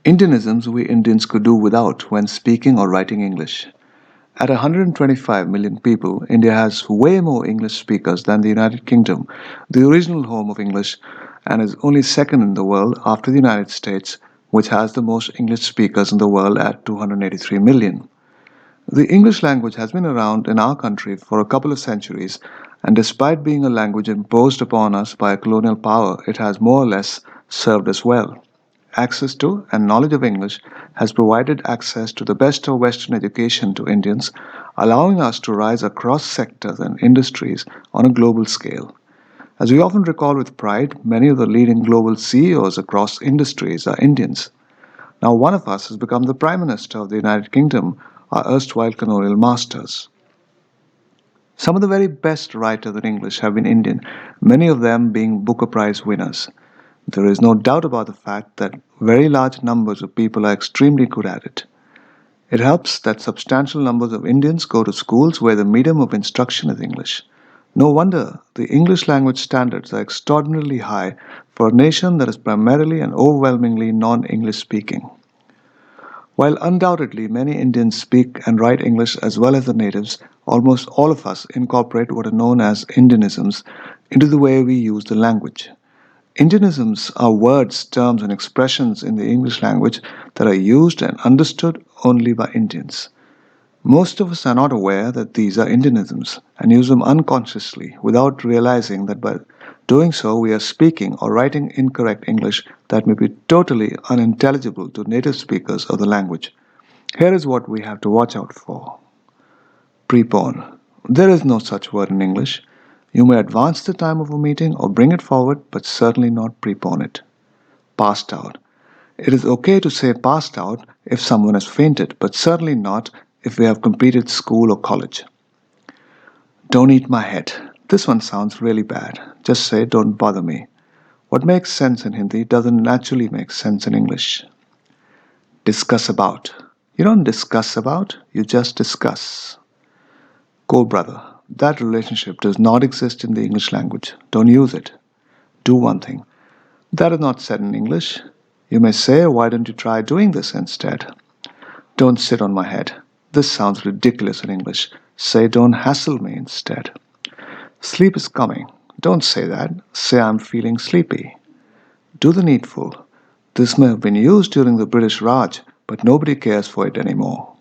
Indianisms we Indians could do without when speaking or writing English. At 125 million people, India has way more English speakers than the United Kingdom, the original home of English, and is only second in the world after the United States, which has the most English speakers in the world at 283 million. The English language has been around in our country for a couple of centuries, and despite being a language imposed upon us by a colonial power, it has more or less served us well. Access to and knowledge of English has provided access to the best of Western education to Indians, allowing us to rise across sectors and industries on a global scale. As we often recall with pride, many of the leading global CEOs across industries are Indians. Now, one of us has become the Prime Minister of the United Kingdom, our erstwhile colonial masters. Some of the very best writers in English have been Indian, many of them being Booker Prize winners. There is no doubt about the fact that very large numbers of people are extremely good at it. It helps that substantial numbers of Indians go to schools where the medium of instruction is English. No wonder the English language standards are extraordinarily high for a nation that is primarily and overwhelmingly non English speaking. While undoubtedly many Indians speak and write English as well as the natives, almost all of us incorporate what are known as Indianisms into the way we use the language. Indianisms are words, terms, and expressions in the English language that are used and understood only by Indians. Most of us are not aware that these are Indianisms and use them unconsciously without realizing that by doing so we are speaking or writing incorrect English that may be totally unintelligible to native speakers of the language. Here is what we have to watch out for. Prepone. There is no such word in English. You may advance the time of a meeting or bring it forward, but certainly not prepone it. Passed out. It is okay to say passed out if someone has fainted, but certainly not if we have completed school or college. Don't eat my head. This one sounds really bad. Just say don't bother me. What makes sense in Hindi doesn't naturally make sense in English. Discuss about. You don't discuss about, you just discuss. Go, brother. That relationship does not exist in the English language. Don't use it. Do one thing. That is not said in English. You may say, why don't you try doing this instead? Don't sit on my head. This sounds ridiculous in English. Say, don't hassle me instead. Sleep is coming. Don't say that. Say, I'm feeling sleepy. Do the needful. This may have been used during the British Raj, but nobody cares for it anymore.